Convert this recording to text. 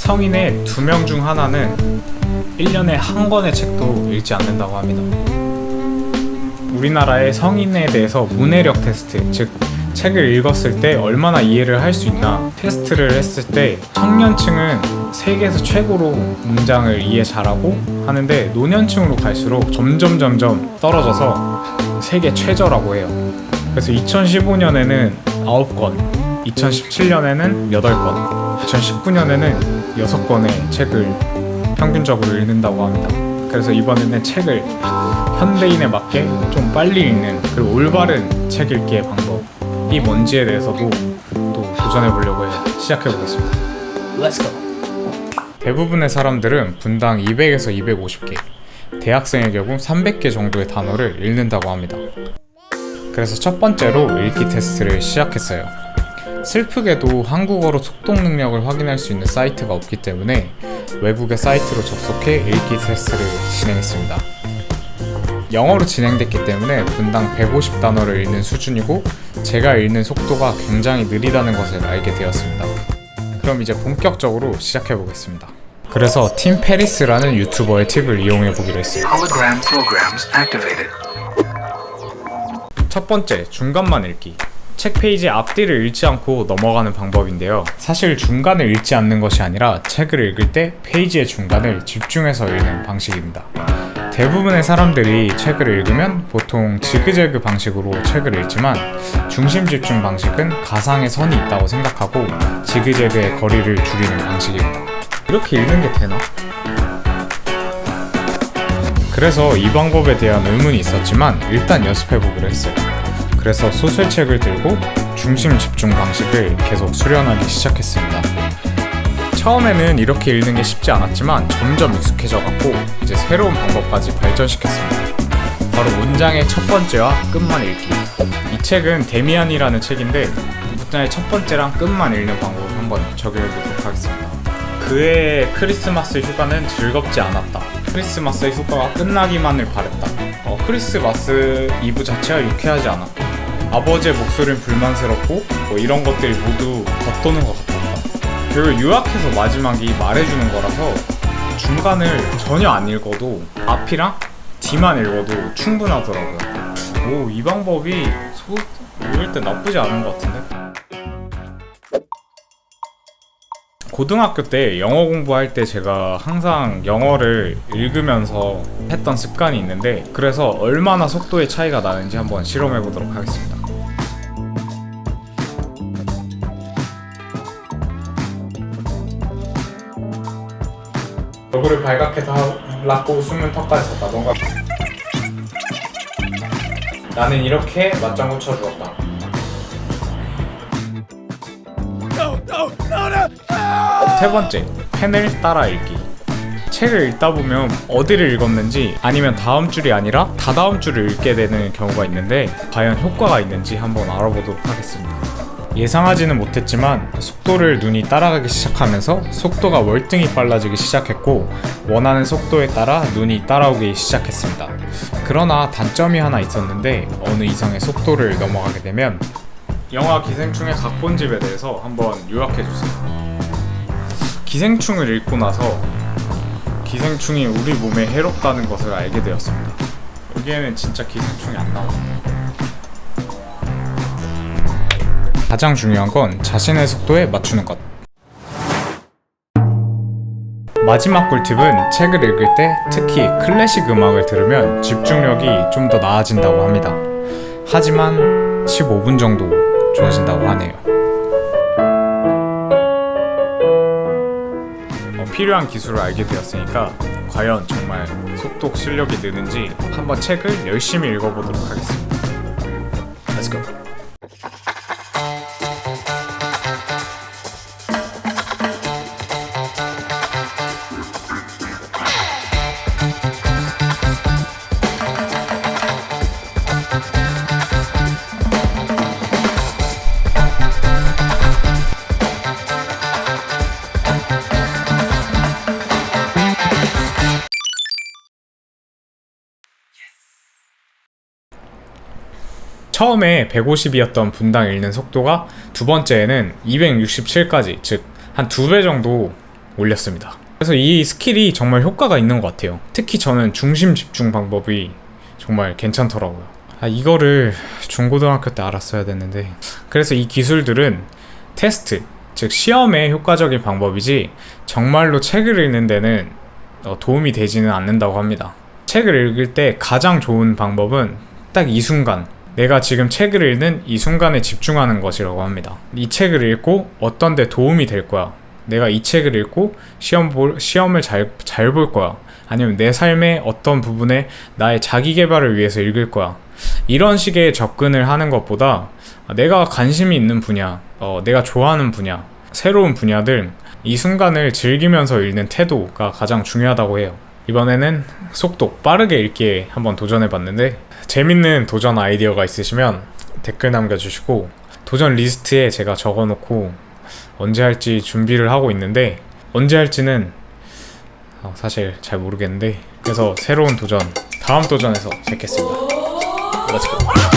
성인의 2명 중 하나는 1년에 한 권의 책도 읽지 않는다고 합니다. 우리나라의 성인에 대해서 문해력 테스트, 즉 책을 읽었을 때 얼마나 이해를 할 수 있나 테스트를 했을 때 청년층은 세계에서 최고로 문장을 이해 잘하고 하는데 노년층으로 갈수록 점점 떨어져서 세계 최저라고 해요. 그래서 2015년에는 9권, 2017년에는 8권, 2019년에는 6권의 책을 평균적으로 읽는다고 합니다. 그래서 이번에는 책을 현대인에 맞게 좀 빨리 읽는 그리고 올바른 책 읽기의 방법이 뭔지에 대해서도 또 도전해보려고 해요. 시작해보겠습니다. Let's go. 대부분의 사람들은 분당 200에서 250개, 대학생의 경우 300개 정도의 단어를 읽는다고 합니다. 그래서 첫 번째로 읽기 테스트를 시작했어요. 슬프게도 한국어로 속독 능력을 확인할 수 있는 사이트가 없기 때문에 외국의 사이트로 접속해 읽기 테스트를 진행했습니다. 영어로 진행됐기 때문에 분당 150단어를 읽는 수준이고 제가 읽는 속도가 굉장히 느리다는 것을 알게 되었습니다. 그럼 이제 본격적으로 시작해 보겠습니다. 그래서 팀 페리스라는 유튜버의 팁을 이용해 보기로 했어요. Hologram programs activated. 첫 번째, 중간만 읽기. 책 페이지 앞뒤를 읽지 않고 넘어가는 방법인데요. 사실 중간을 읽지 않는 것이 아니라 책을 읽을 때 페이지의 중간을 집중해서 읽는 방식입니다. 대부분의 사람들이 책을 읽으면 보통 지그재그 방식으로 책을 읽지만 중심 집중 방식은 가상의 선이 있다고 생각하고 지그재그의 거리를 줄이는 방식입니다. 이렇게 읽는 게 되나? 그래서 이 방법에 대한 의문이 있었지만 일단 연습해보기로 했어요. 그래서 소설책을 들고 중심 집중 방식을 계속 수련하기 시작했습니다. 처음에는 이렇게 읽는 게 쉽지 않았지만 점점 익숙해져갖고 이제 새로운 방법까지 발전시켰습니다. 바로 문장의 첫 번째와 끝만 읽기. 이 책은 데미안이라는 책인데 문장의 첫 번째랑 끝만 읽는 방법을 한번 적용해보도록 하겠습니다. 그의 크리스마스 휴가는 즐겁지 않았다. 크리스마스의 휴가가 끝나기만을 바랬다. 크리스마스 이브 자체가 유쾌하지 않았다. 아버지의 목소리는 불만스럽고 이런 것들이 모두 겉도는 것 같았다. 그리고 요약해서 마지막이 말해주는 거라서 중간을 전혀 안 읽어도 앞이랑 뒤만 읽어도 충분하더라고요. 오, 이 방법이 읽을 때 나쁘지 않은 것 같은데? 고등학교 때 영어 공부할 때 제가 항상 영어를 읽으면서 했던 습관이 있는데 그래서 얼마나 속도의 차이가 나는지 한번 실험해 보도록 하겠습니다. 얼굴을 발갛게 달랐고 숨은 턱까지 찼다. 뭔가 나는 이렇게 맞장구 쳐주었다. 세 번째, 펜을 따라 읽기. 책을 읽다 보면 어디를 읽었는지 아니면 다음 줄이 아니라 다다음 줄을 읽게 되는 경우가 있는데 과연 효과가 있는지 한번 알아보도록 하겠습니다. 예상하지는 못했지만 속도를 눈이 따라가기 시작하면서 속도가 월등히 빨라지기 시작했고 원하는 속도에 따라 눈이 따라오기 시작했습니다. 그러나 단점이 하나 있었는데 어느 이상의 속도를 넘어가게 되면 영화 기생충의 각본집에 대해서 한번 요약해주세요. 기생충을 읽고 나서 기생충이 우리 몸에 해롭다는 것을 알게 되었습니다. 여기에는 진짜 기생충이 안 나오네요. 가장 중요한 건 자신의 속도에 맞추는 것. 마지막 꿀팁은 책을 읽을 때 특히 클래식 음악을 들으면 집중력이 좀 더 나아진다고 합니다. 하지만 15분 정도 좋아진다고 하네요. 필요한 기술을 알게 되었으니까 과연 정말 속독 실력이 느는지 한번 책을 열심히 읽어보도록 하겠습니다. Let's go. 처음에 150이었던 분당 읽는 속도가 두 번째에는 267까지, 즉 한 2배 정도 올렸습니다. 그래서 이 스킬이 정말 효과가 있는 것 같아요. 특히 저는 중심 집중 방법이 정말 괜찮더라고요. 이거를 중고등학교 때 알았어야 됐는데. 그래서 이 기술들은 테스트, 즉 시험에 효과적인 방법이지 정말로 책을 읽는 데는 도움이 되지는 않는다고 합니다. 책을 읽을 때 가장 좋은 방법은 딱 이 순간, 내가 지금 책을 읽는 이 순간에 집중하는 것이라고 합니다. 이 책을 읽고 어떤 데 도움이 될 거야, 내가 이 책을 읽고 시험을 잘 볼 거야, 아니면 내 삶의 어떤 부분에 나의 자기 개발을 위해서 읽을 거야, 이런 식의 접근을 하는 것보다 내가 관심이 있는 분야, 내가 좋아하는 분야, 새로운 분야들, 이 순간을 즐기면서 읽는 태도가 가장 중요하다고 해요. 이번에는 속독, 빠르게 읽기에 한번 도전해봤는데, 재밌는 도전 아이디어가 있으시면 댓글 남겨주시고, 도전 리스트에 제가 적어놓고 언제 할지 준비를 하고 있는데, 언제 할지는 사실 잘 모르겠는데, 그래서 새로운 도전, 다음 도전에서 뵙겠습니다. Let's go.